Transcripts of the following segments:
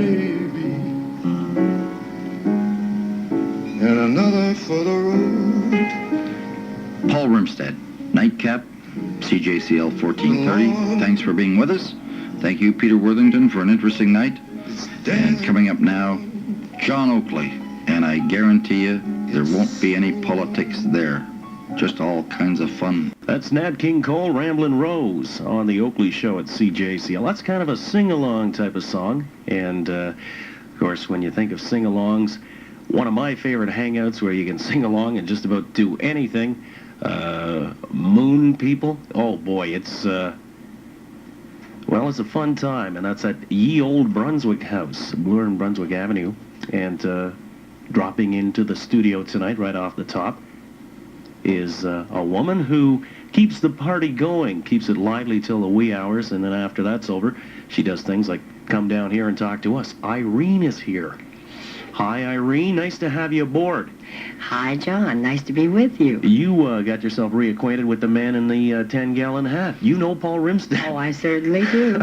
baby, and another for the road. Paul Rimstead, Nightcap, CJCL 1430. Thanks for being with us. Thank you, Peter Worthington, for an interesting night. And coming up now, John Oakley. And I guarantee you, there won't be any politics there. Just all kinds of fun. That's Nat King Cole, Ramblin' Rose, on the Oakley Show at CJCL. That's kind of a sing-along type of song. And, of course, when you think of sing-alongs, one of my favorite hangouts where you can sing along and just about do anything, Moon People. Oh, boy, it's a fun time. And that's at Ye Old Brunswick House, Bloor and Brunswick Avenue. And dropping into the studio tonight, right off the top, is a woman who keeps the party going, keeps it lively till the wee hours, and then after that's over, she does things like come down here and talk to us. Irene is here. Hi, Irene. Nice to have you aboard. Hi, John. Nice to be with you. You got yourself reacquainted with the man in the 10-gallon hat. You know Paul Rimstead. Oh, I certainly do.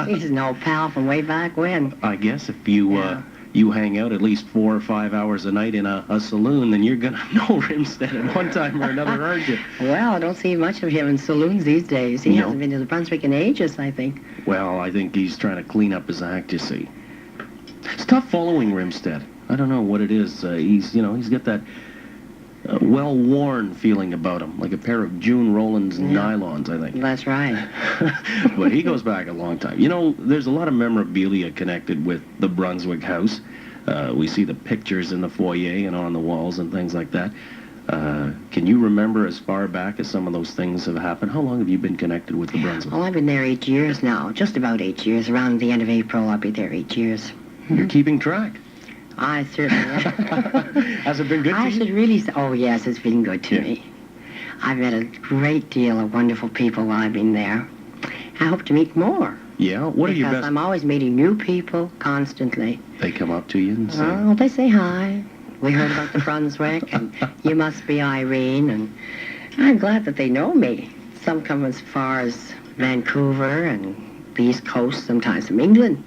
He's an old pal from way back when. I guess if you you hang out at least 4 or 5 hours a night in a saloon, then you're going to know Rimstead at one time or another, aren't you? Well, I don't see much of him in saloons these days. He hasn't been to the Brunswick in ages, I think. Well, I think he's trying to clean up his act, you see. It's tough following Rimstead. I don't know what it is. He's got that well-worn feeling about him, like a pair of June Rollins nylons, I think. That's right. But he goes back a long time. You know, there's a lot of memorabilia connected with the Brunswick House. We see the pictures in the foyer and on the walls and things like that. Can you remember as far back as some of those things have happened? How long have you been connected with the Brunswick? Well, I've been there 8 years now, just about 8 years. Around the end of April, I'll be there 8 years. You're keeping track. I certainly am. Has it been good to you? I should really say, oh, yes, it's been good to me. I've met a great deal of wonderful people while I've been there. I hope to meet more. Yeah? What are your best... Because I'm always meeting new people constantly. They come up to you and say... Oh, they say hi. We heard about the Brunswick, and you must be Irene, and I'm glad that they know me. Some come as far as Vancouver and the East Coast, sometimes from England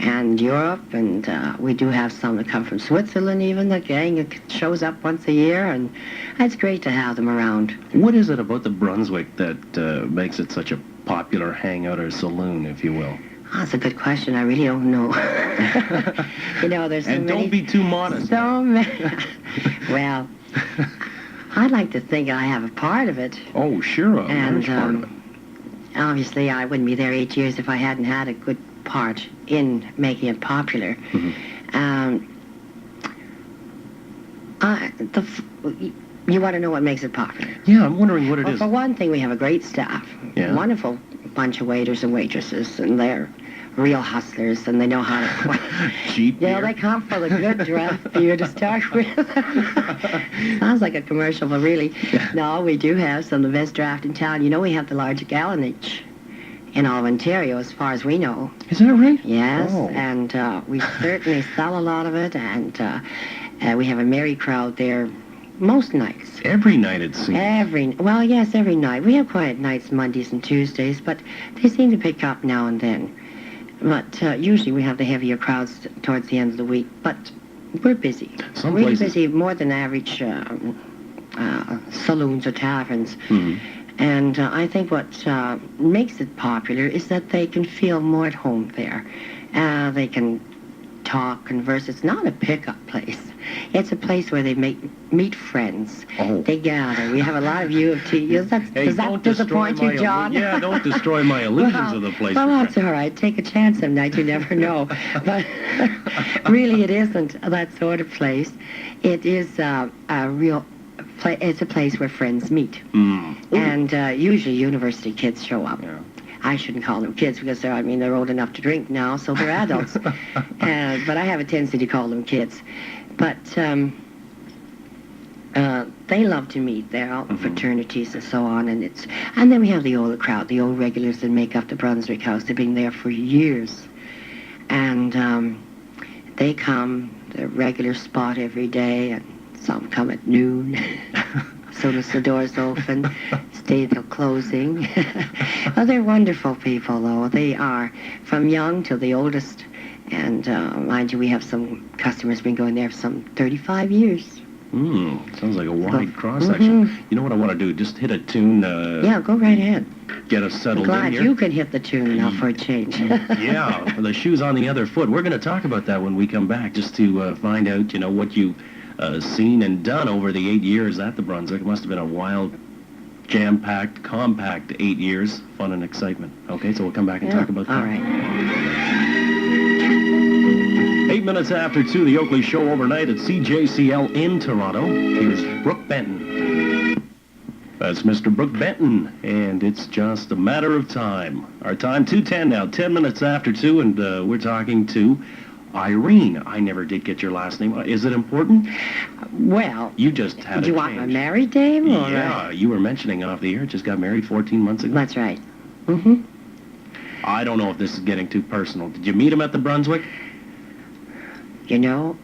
and Europe, and we do have some that come from Switzerland even. The gang shows up once a year, and it's great to have them around. What is it about the Brunswick that makes it such a popular hangout or saloon, if you will? Oh, that's a good question. I really don't know. You know, there's so and many... don't be too modest. So many... Well, I'd like to think I have a part of it. Oh, sure, a large part of it. Obviously, I wouldn't be there 8 years if I hadn't had a good part in making it popular. Mm-hmm. You want to know what makes it popular? Yeah, I'm wondering what it is. For one thing, we have a great staff. Yeah. Wonderful bunch of waiters and waitresses, and they're real hustlers, and they know how to... Cheap beer. They come for the good draft beer to start with. Sounds like a commercial, but really, no, we do have some of the best draft in town. You know, we have the largest gallonage in all of Ontario, as far as we know. Is that right? Yes, oh. And we certainly sell a lot of it, and we have a merry crowd there most nights. Every night, it seems. Well, yes, every night. We have quiet nights Mondays and Tuesdays, but they seem to pick up now and then. But usually we have the heavier crowds towards the end of the week. But we're busy. Some really places... busy, more than average saloons or taverns. Mm-hmm. And I think what makes it popular is that they can feel more at home there. They can talk, converse. It's not a pickup place. It's a place where they meet friends. Oh. They gather. We have a lot of U of T. Does that disappoint you, John? Yeah, don't destroy my illusions of the place. Well, that's all right. Take a chance some night. You never know. But really, it isn't that sort of place. It is a real... It's a place where friends meet. Mm. And usually university kids show up. Yeah. I shouldn't call them kids because they're old enough to drink now, so they're adults. But I have a tendency to call them kids. But they love to meet. They're out in fraternities and so on. And then we have the older crowd, the old regulars that make up the Brunswick House. They've been there for years. And they come, their regular spot every day, and some come at noon. As soon as the doors open, stay till closing. Well, they're wonderful people, though. They are, from young to the oldest. And mind you, we have some customers been going there for some 35 years. Sounds like a wide cross-section. You know what I want to do? Just hit a tune, Yeah, go right ahead. get us settled Glad in here. you can hit the tune now for a change. Yeah, the shoe's on the other foot. We're going to talk about that when we come back, just to find out, what you've seen and done over the 8 years at the Brunswick. It must have been a wild, jam-packed, compact 8 years, fun and excitement. Okay, so we'll come back and talk about that. All right. 8 minutes after 2, the Oakley Show overnight at CJCL in Toronto. Here's Brooke Benton. That's Mr. Brooke Benton, and it's just a matter of time. Our time, 2:10 now, 10 minutes after 2, and we're talking to Irene. I never did get your last name. Is it important? Well, You just had do you a want my change. married name? Or Yeah, you were mentioning off the air, just got married 14 months ago. That's right. Mm-hmm. I don't know if this is getting too personal. Did you meet him at the Brunswick? You know,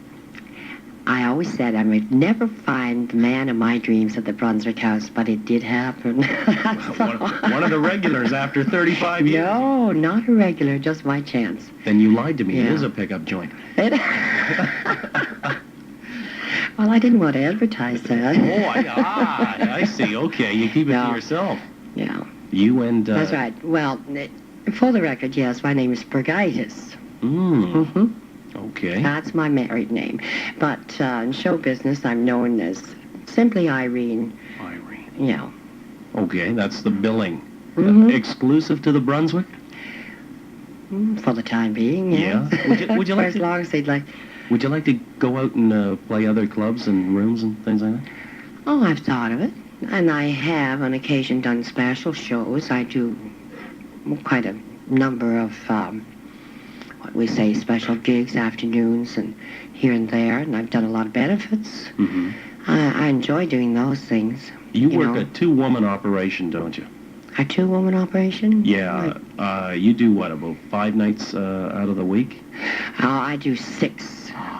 I always said I would never find the man of my dreams at the Brunswick House, but it did happen. One of the regulars after 35 years. No, not a regular, just my chance. Then you lied to me. It Yeah. is a pickup joint. Well, I didn't want to advertise that. I see. Okay, you keep it to No. yourself. Yeah, You and... that's right. Well, for the record, yes, my name is Burgitis. Mm, okay. That's my married name. But in show business, I'm known as simply Irene. Irene. Yeah. Okay, that's the billing. Mhm. Exclusive to the Brunswick? For the time being, Yeah. yeah. Would you For like as to- long as they'd like. Would you like to go out and play other clubs and rooms and things like that? Oh, I've thought of it. And I have on occasion done special shows. I do quite a number of, what we say, special gigs, afternoons, and here and there. And I've done a lot of benefits. Mm-hmm. I enjoy doing those things. You You work know. a two-woman operation, don't you? A two-woman operation? Yeah. You do what, about 5 nights out of the week? Oh, I do 6.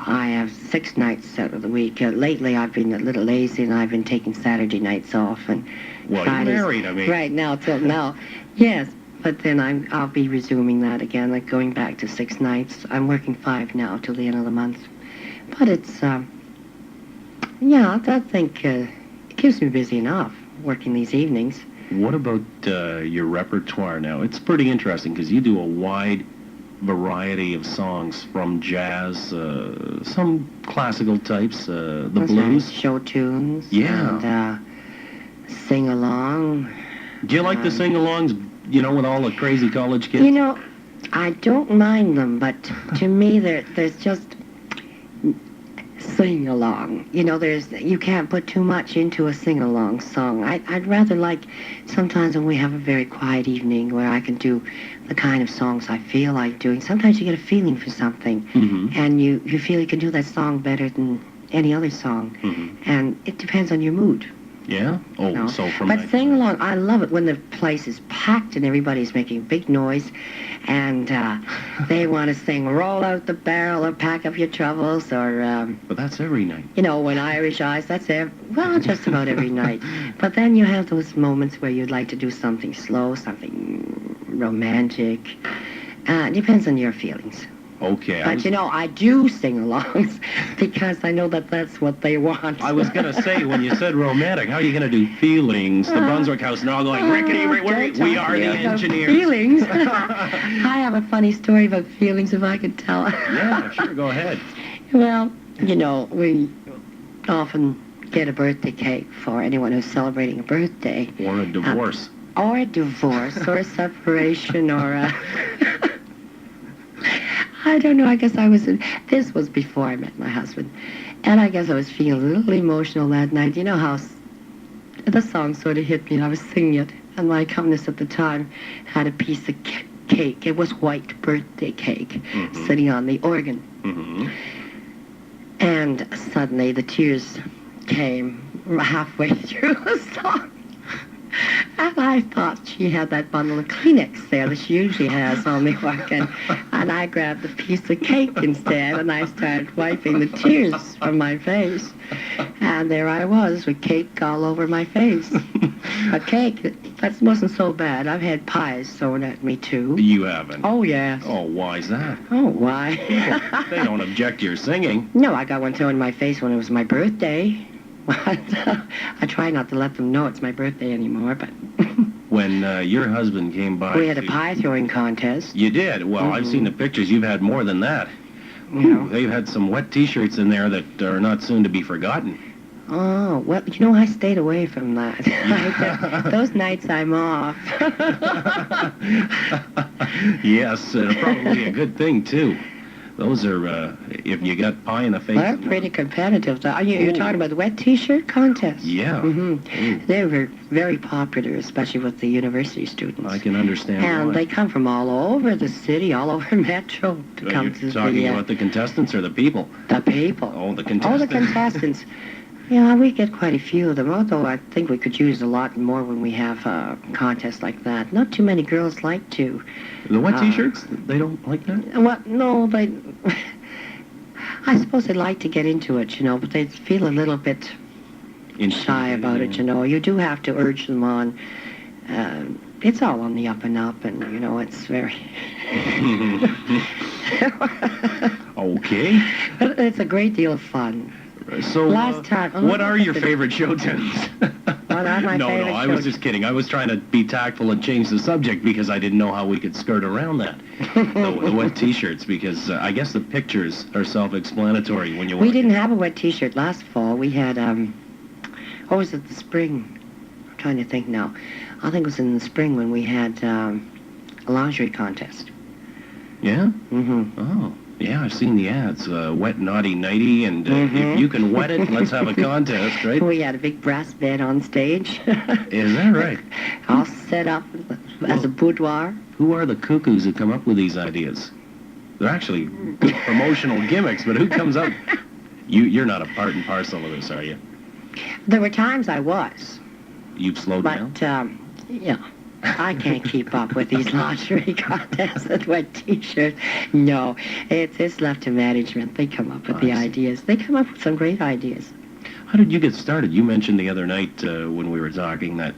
I have 6 nights out of the week. Lately, I've been a little lazy, and I've been taking Saturday nights off. And Well, Fridays. you're married, I mean. Right now, till now. Yes, but then I'll be resuming that again, like going back to 6 nights. I'm working 5 now till the end of the month. But it's, yeah, I think it keeps me busy enough, working these evenings. What about your repertoire now? It's pretty interesting because you do a wide variety of songs, from jazz, some classical types, the That's blues. right, show tunes. Yeah. And sing along. Do you like the sing-alongs, with all the crazy college kids? You know, I don't mind them, but to me, there's just sing along. You can't put too much into a sing along song. I'd rather like sometimes when we have a very quiet evening where I can do the kind of songs I feel like doing. Sometimes you get a feeling for something, Mm-hmm. and you feel you can do that song better than any other song. Mm-hmm. And it depends on your mood. Yeah? Oh, No. so from But that- sing along, I love it when the place is packed and everybody's making big noise, and they want to sing "Roll Out the Barrel" or "Pack Up Your Troubles" or But that's every night. when Irish Eyes. That's well, just about every night. But then you have those moments where you'd like to do something slow, something romantic. It depends on your feelings. Okay. But I do sing-alongs because I know that that's what they want. I was going to say, when you said romantic, how are you going to do feelings? The Brunswick House now going, Rickety, we are the engineers. Feelings. I have a funny story about feelings if I could tell. Yeah, sure, go ahead. Well, we often get a birthday cake for anyone who's celebrating a birthday. Or a divorce. Or a divorce, or a separation, or a... I don't know, I guess this was before I met my husband, and I guess I was feeling a little emotional that night. You know how the song sort of hit me, and I was singing it, and my accompanist at the time had a piece of cake. It was white birthday cake, sitting on the organ. Mm-hmm. And suddenly the tears came halfway through the song. And I thought she had that bundle of Kleenex there that she usually has on the organ. And I grabbed a piece of cake instead, and I started wiping the tears from my face. And there I was with cake all over my face. A cake, that wasn't so bad. I've had pies thrown at me, too. You haven't? Oh, yes. Oh, why's that? Oh, why? They don't object to your singing. No, I got one thrown in my face when it was my birthday. I try not to let them know it's my birthday anymore, but... When your husband came by... We had a pie throwing contest. You did? Well, I've seen the pictures. You've had more than that. You know. They've had some wet T-shirts in there that are not soon to be forgotten. Oh, well, I stayed away from that. Those nights I'm off. Yes, probably a good thing, too. Those are, if you got pie in the face... They're pretty competitive. You're talking about the wet T-shirt contest? Yeah. They were very popular, especially with the university students. I can understand And why. they come from all over the city, all over Metro to come to You're talking about the contestants or the people? The people. Oh, the contestants. Oh, the contestants. Yeah, we get quite a few of them, although I think we could use a lot more when we have contests like that. Not too many girls like to. The wet T-shirts? They don't like that? Well, no, but I suppose they like to get into it, but they feel a little bit shy about it, You do have to urge them on. It's all on the up and up, and, it's very... Okay. But it's a great deal of fun. So, Last time, what are your favorite show tunes? What are my No, favorite I show was just kidding. I was trying to be tactful and change the subject because I didn't know how we could skirt around that. The wet T-shirts, because I guess the pictures are self-explanatory when you We want didn't have a wet T-shirt last fall. We had, what was it, the spring? I'm trying to think now. I think it was in the spring when we had a lingerie contest. Yeah? Mm-hmm. Oh, yeah, I've seen the ads. Wet Naughty Nighty, and if you can wet it, let's have a contest, right? We had a big brass bed on stage. Is that right? All set up as a boudoir. Who are the cuckoos who come up with these ideas? They're actually good promotional gimmicks, but who comes up? You're not a part and parcel of this, are you? There were times I was. You've slowed down? But, yeah. I can't keep up with these lingerie contests and wet T-shirts. No, it's left to management. They come up with the ideas. They come up with some great ideas. How did you get started? You mentioned the other night when we were talking that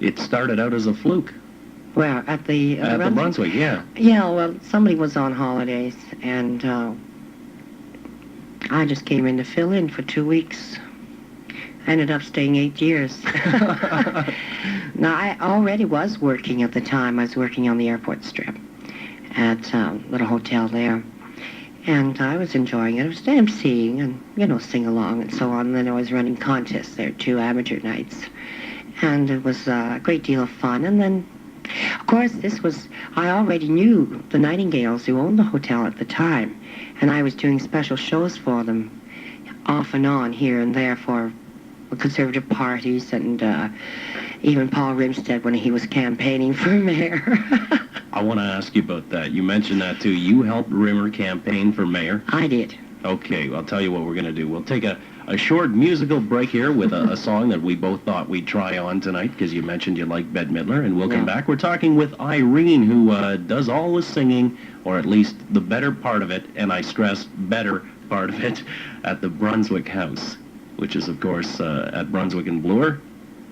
it started out as a fluke. Where? At the Brunswick, yeah. Yeah, well, somebody was on holidays, and I just came in to fill in for 2 weeks. I ended up staying 8 years. Now, I already was working at the time. I was working on the airport strip at a little hotel there. And I was enjoying it. I was emceeing and, sing along and so on. And then I was running contests there, too, amateur nights. And it was a great deal of fun. And then, of course, I already knew the Nightingales who owned the hotel at the time. And I was doing special shows for them off and on here and there for conservative parties, and even Paul Rimstead when he was campaigning for mayor. I want to ask you about that. You mentioned that, too. You helped Rimmer campaign for mayor? I did. Okay, I'll tell you what we're going to do. We'll take a short musical break here with a song that we both thought we'd try on tonight, because you mentioned you like Bette Midler, and we'll come back. We're talking with Irene, who does all the singing, or at least the better part of it, and I stress better part of it, at the Brunswick House, which is, of course, at Brunswick and Bloor.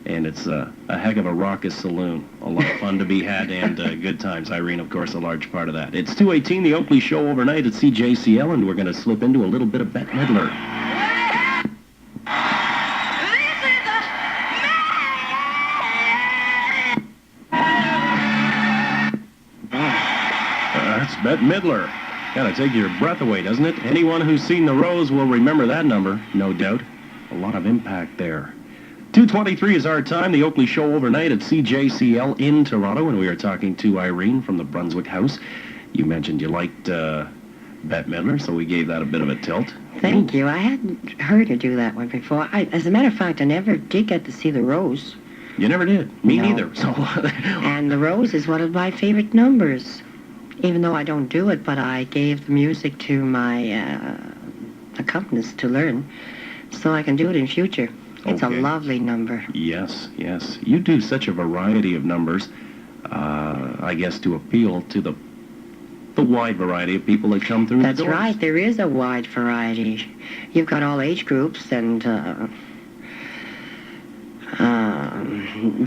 And it's a heck of a raucous saloon. A lot of fun to be had and good times. Irene, of course, a large part of that. It's 2:18, the Oakley Show overnight at CJCL, and we're going to slip into a little bit of Bette Midler. That's Bette Midler. Kind of take your breath away, doesn't it? Anyone who's seen The Rose will remember that number, no doubt. A lot of impact there. 2:23 is our time, the Oakley Show overnight at CJCL in Toronto, and we are talking to Irene from the Brunswick House. You mentioned you liked Bette Midler, so we gave that a bit of a tilt. Thank you. I hadn't heard her do that one before. As a matter of fact, I never did get to see The Rose. You never did? Me No. neither. So And The Rose is one of my favorite numbers, even though I don't do it, but I gave the music to my accompanist to learn, so I can do it in future. It's a lovely number. Yes, yes. You do such a variety of numbers, I guess, to appeal to the the wide variety of people that come through That's the doors. right. There is a wide variety. You've got all age groups and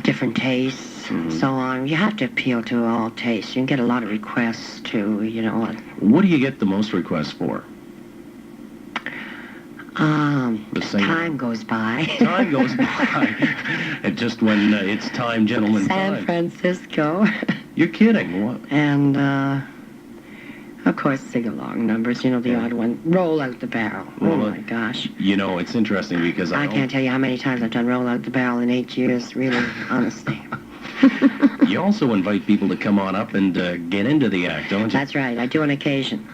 different tastes and so on. You have to appeal to all tastes. You can get a lot of requests too, you know. What do you get the most requests for? The same. Time goes by. Time goes by. And just when it's time, gentlemen, San time. Francisco. You're kidding. What? And, of course, sing-along numbers, you know, the odd one. Roll Out the Barrel. Well, Oh, my gosh. You know, it's interesting because I can't tell you how many times I've done Roll Out the Barrel in 8 years, really, honestly. You also invite people to come on up and get into the act, don't you? That's right. I do on occasion.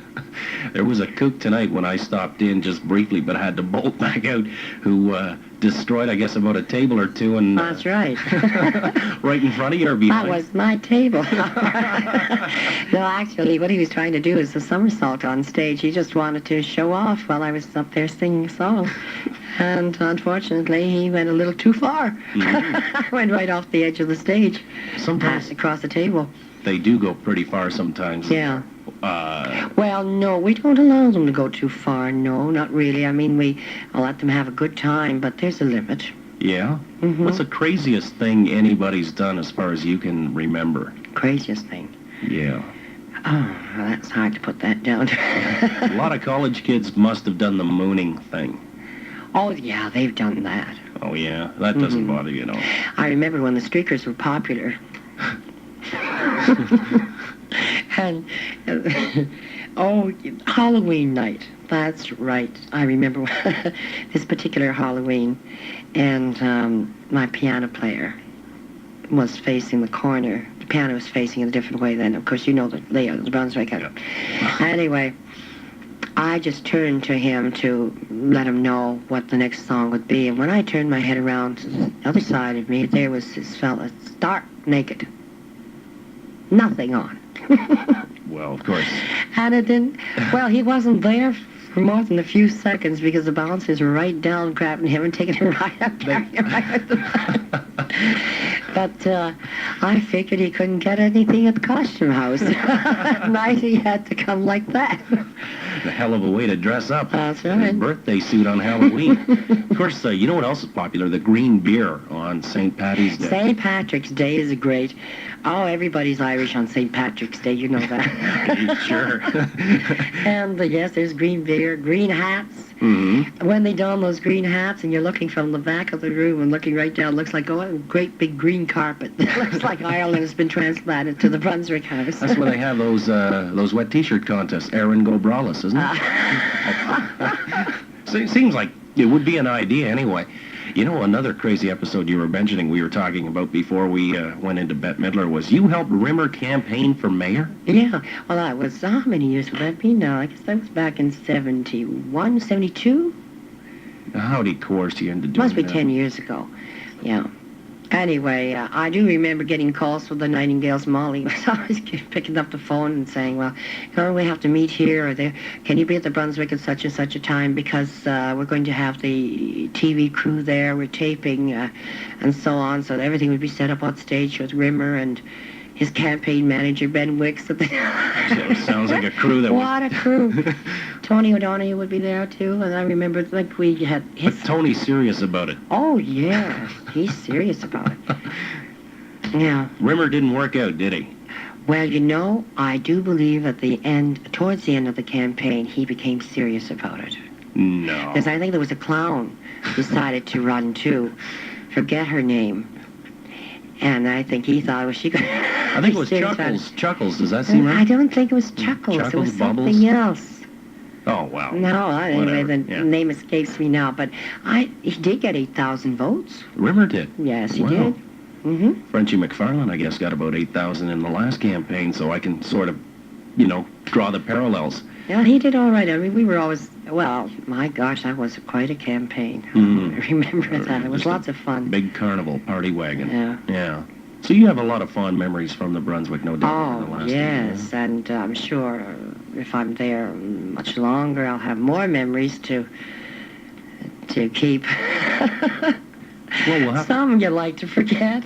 There was a kook tonight when I stopped in just briefly, but had to bolt back out, who destroyed, I guess, about a table or two, and That's right. right in front of you or behind. That was my table. No, actually, what he was trying to do is a somersault on stage. He just wanted to show off while I was up there singing a song. And unfortunately, he went a little too far. Went right off the edge of the stage. Sometimes Passed across the table. they do go pretty far sometimes. Yeah. Well, no, we don't allow them to go too far. No, not really. I mean, we let them have a good time, but there's a limit. Yeah? Mhm. What's the craziest thing anybody's done as far as you can remember? Craziest thing. Yeah. Oh, well, that's hard to put that down. A lot of college kids must have done the mooning thing. Oh, yeah, they've done that. Oh, yeah? That doesn't bother you, no? I remember when the streakers were popular. And, oh, Halloween night. That's right. I remember this particular Halloween. And my piano player was facing the corner. The piano was facing in a different way then. Of course, you know the layout of the Brunswick House. Anyway, I just turned to him to let him know what the next song would be. And when I turned my head around to the other side of me, there was this fella, stark naked. Nothing on. Well, of course. And it didn't, well, he wasn't there for more than a few seconds because the bouncers were right down grabbing him and taking him right up, carrying him right out the back. But I figured he couldn't get anything at the costume house. That night he had to come like that. A hell of a way to dress up. That's A right. birthday suit on Halloween. Of course, you know what else is popular? The green beer on St. Patty's Day. St. Patrick's Day is great. Oh, everybody's Irish on St. Patrick's Day, you know that. Sure. And yes, there's green beer, green hats. Mm-hmm. When they don those green hats and you're looking from the back of the room and looking right down, it looks like a great big green carpet. It looks like Ireland has been transplanted to the Brunswick House. That's where they have those wet T-shirt contests. Erin Go Braless, isn't it? So it seems like it would be an idea anyway. You know, another crazy episode you were mentioning, we were talking about before we went into Bette Midler, was you helped Rimmer campaign for mayor? Yeah, well, that was, how many years would that be now? I guess that was back in 71, 72? How'd he coerce you into doing Must be that? 10 years ago. Yeah. Anyway, I do remember getting calls from the Nightingales. Molly was always picking up the phone and saying, well, we have to meet here or there. Can you be at the Brunswick at such and such a time because we're going to have the TV crew there. We're taping and so on. So everything would be set up on stage with Rimmer and his campaign manager, Ben Wicks. Sounds like a crew that What a crew. Tony O'Donoghue would be there, too. And I remember, like, we had his... But Tony's serious about it. Oh, yeah. He's serious about it. Yeah. Rimmer didn't work out, did he? Well, you know, I do believe at the end, towards the end of the campaign, he became serious about it. No. Because I think there was a clown decided to run, too. Forget her name. And I think he thought, well, she could... I think it was Chuckles. Chuckles, does that seem right? I don't think it was Chuckles. Chuckles, it was something Bubbles? else. Oh, wow. No, anyway, Whatever, the yeah. name escapes me now. But he did get 8,000 votes. Rimmer did. Yes, he Wow. did. Mm-hmm. Frenchie McFarlane, I guess, got about 8,000 in the last campaign, so I can sort of, draw the parallels. Yeah, he did all right. I mean, we were always, well, my gosh, that was quite a campaign. Mhm. I remember that. It was Just a lots of fun. Big carnival, party wagon. Yeah. Yeah. So you have a lot of fond memories from the Brunswick, no doubt. in the Oh, last yes, and I'm sure if I'm there much longer, I'll have more memories to keep. Well, we'll have... Some you like to forget.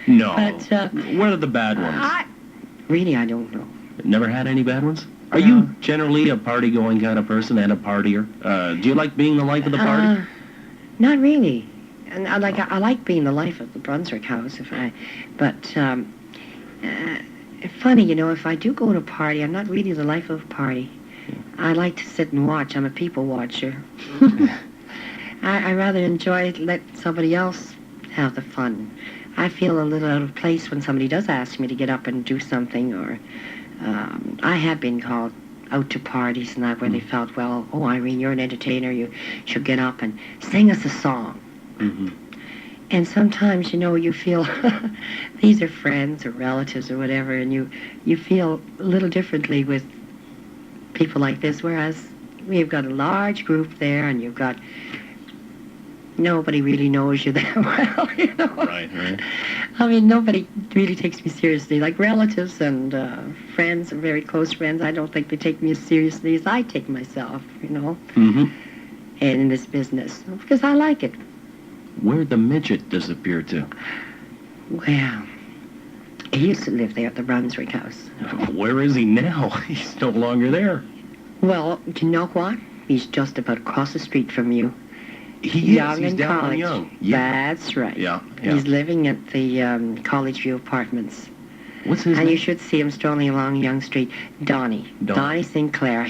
No. But, What are the bad ones? Really, I don't know. Never had any bad ones? Are you generally a party-going kind of person and a partier? Do you like being the life of the party? Not really. And I like being the life of the Brunswick House, funny, if I do go to a party, I'm not really the life of a party. I like to sit and watch. I'm a people watcher. I rather let somebody else have the fun. I feel a little out of place when somebody does ask me to get up and do something, or I have been called out to parties and that where they felt, well, oh, Irene, you're an entertainer, you should get up and sing us a song. Mm-hmm. And sometimes, you feel these are friends or relatives or whatever, and you feel a little differently with people like this, whereas we've got a large group there, and you've got nobody really knows you that well, Right. I mean, nobody really takes me seriously. Like relatives and friends, and very close friends, I don't think they take me as seriously as I take myself, Mm-hmm. and in this business, because I like it. Where'd the midget disappear to? Well, he used to live there at the Brunswick House. Where is he now? He's no longer there. Well, do you know what? He's just about across the street from you. He Young is. He's in down college. on Young. Yeah. That's right. Yeah. He's living at the College View Apartments. What's his And name? you should see him strolling along Young Street. Donnie Sinclair.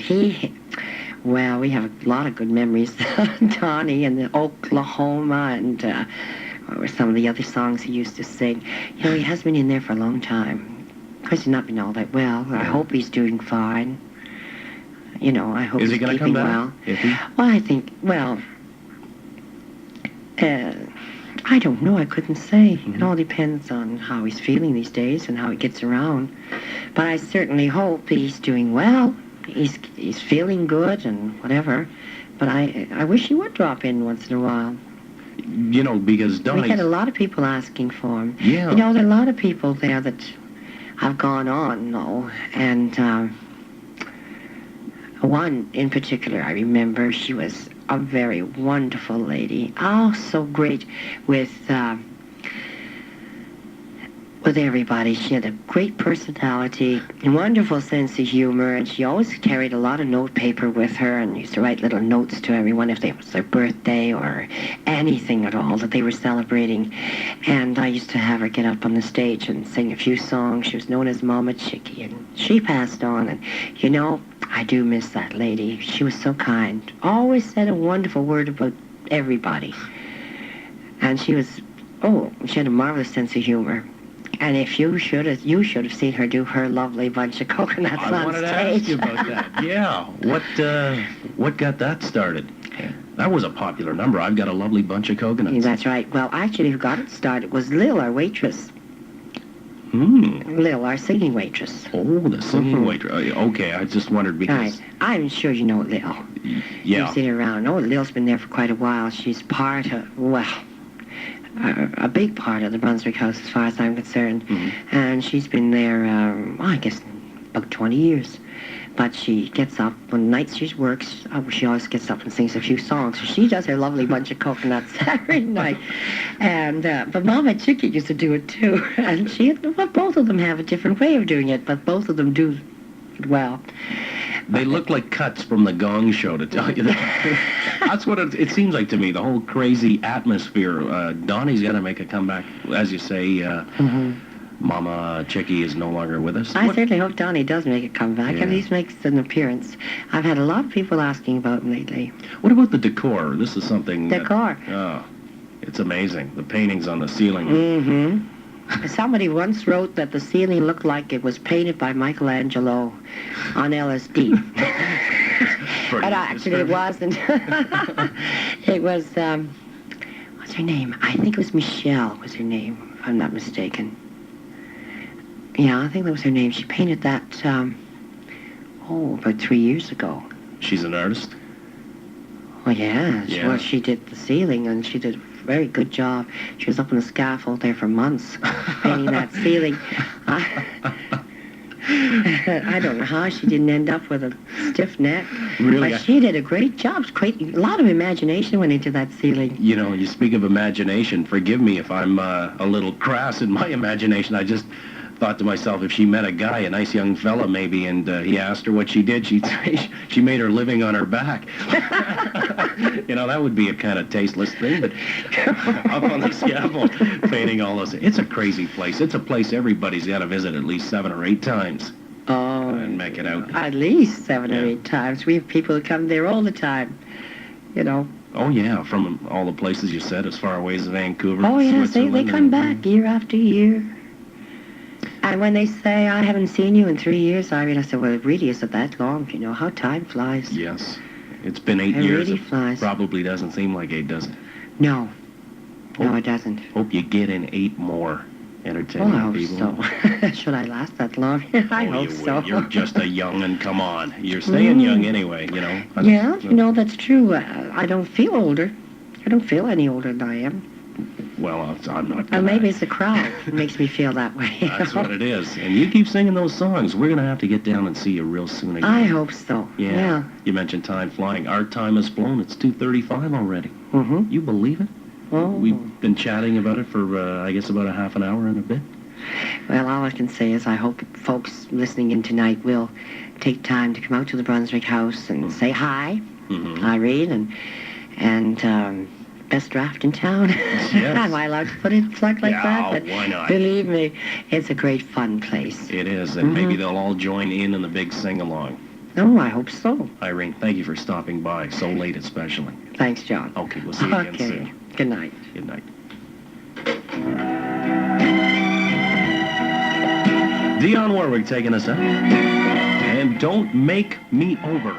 Well, we have a lot of good memories. Donnie and the Oklahoma and or some of the other songs he used to sing. He has been in there for a long time. Of course, he's not been all that well. I hope he's doing fine. I hope Is he he's going to keeping come well. back? If he... Well, I think, I don't know. I couldn't say. Mm-hmm. It all depends on how he's feeling these days and how he gets around. But I certainly hope he's doing well. He's feeling good and whatever. But I wish he would drop in once in a while. Because Donnie... We had a lot of people asking for him. Yeah. There are a lot of people there that have gone on, though. And one in particular, I remember, she was a very wonderful lady. Oh, so great with everybody. She had a great personality, a wonderful sense of humor, and she always carried a lot of note paper with her and used to write little notes to everyone if it was their birthday or anything at all that they were celebrating. And I used to have her get up on the stage and sing a few songs. She was known as Mama Chickie, and she passed on. And, I do miss that lady. She was so kind. Always said a wonderful word about everybody. And she had a marvelous sense of humor. And if you should have seen her do her lovely bunch of coconuts on stage. I wanted to ask you about that. Yeah. What got that started? That was a popular number. I've got a lovely bunch of coconuts. That's right. Well, actually, who got it started was Lil, our waitress. Lil, our singing waitress. Oh, the singing waitress. Okay, I just wondered because... Right. I'm sure you know Lil. Yeah. You've seen her around. Oh, Lil's been there for quite a while. She's part of, a big part of the Brunswick House as far as I'm concerned. Mm-hmm. And she's been there, I guess, about 20 years. But she gets up, when nights she works, she always gets up and sings a few songs. So she does her lovely bunch of coconuts every night. And, but Mama Chickie used to do it too. And both of them have a different way of doing it, but both of them do it well. They look like cuts from the Gong Show, to tell you that. That's what it seems like to me, the whole crazy atmosphere. Donnie's got to make a comeback, as you say. Mama Chickie is no longer with us. I certainly hope Donnie does make a comeback, Yeah. at least makes an appearance. I've had a lot of people asking about him lately. What about the decor? This is something... Decor. It's amazing. The paintings on the ceiling. Mm-hmm. Somebody once wrote that the ceiling looked like it was painted by Michelangelo on LSD. But actually it wasn't. It was, what's her name? I think it was Michelle was her name, if I'm not mistaken. Yeah, I think that was her name. She painted that, about 3 years ago. She's an artist? Well, yeah. Yeah. Well, she did the ceiling, and she did a very good job. She was up on the scaffold there for months, painting that ceiling. I don't know how she didn't end up with a stiff neck. Really? But she did a great job. A lot of imagination went into that ceiling. You speak of imagination. Forgive me if I'm a little crass in my imagination. I just thought to myself, if she met a guy, a nice young fella maybe, and he asked her what she did, she'd say she made her living on her back. You know, that would be a kind of tasteless thing, but up on the scaffold, painting all those. It's a crazy place. It's a place everybody's got to visit at least 7 or 8 times. Oh, And make it out. at least 7 or Yeah. 8 times. We have people who come there all the time, you know. Oh, yeah, from all the places you said, as far away as Vancouver, Oh, yes, they Switzerland, come and- back year after year. And when they say, I haven't seen you in 3 years, I said, well, it really isn't that long, you know, how time flies. Yes. It's been 8 It years. really flies. Probably doesn't seem like 8, does it? No. No, Hope- it doesn't. Hope you get in 8 more Oh, entertaining I hope people. so. Should I last that long? I Oh, hope you so. will. You're just a young and come on. You're staying young anyway, you know. Yeah, you know, that's true. I don't feel older. I don't feel any older than I am. Well, I'm not Or gonna. maybe it's the crowd that makes me feel that way. That's what it is. And you keep singing those songs. We're going to have to get down and see you real soon again. I hope so. Yeah. You mentioned time flying. Our time has flown. It's 2:35 already. Mm-hmm. You believe it? Oh. We've been chatting about it for, I guess, about a half an hour and a bit. Well, all I can say is I hope folks listening in tonight will take time to come out to the Brunswick House and say hi, Mm-hmm. Irene, and best draft in town. Yes. Am I allowed to put it plug like Yeah, that? But why not? believe me, it's a great fun place. It is, and maybe they'll all join in the big sing-along. Oh, I hope so. Irene, thank you for stopping by, so late especially. Thanks, John. Okay, we'll see you again Okay. soon. Good night. Good night. Dionne Warwick taking us out. And Don't Make Me Over.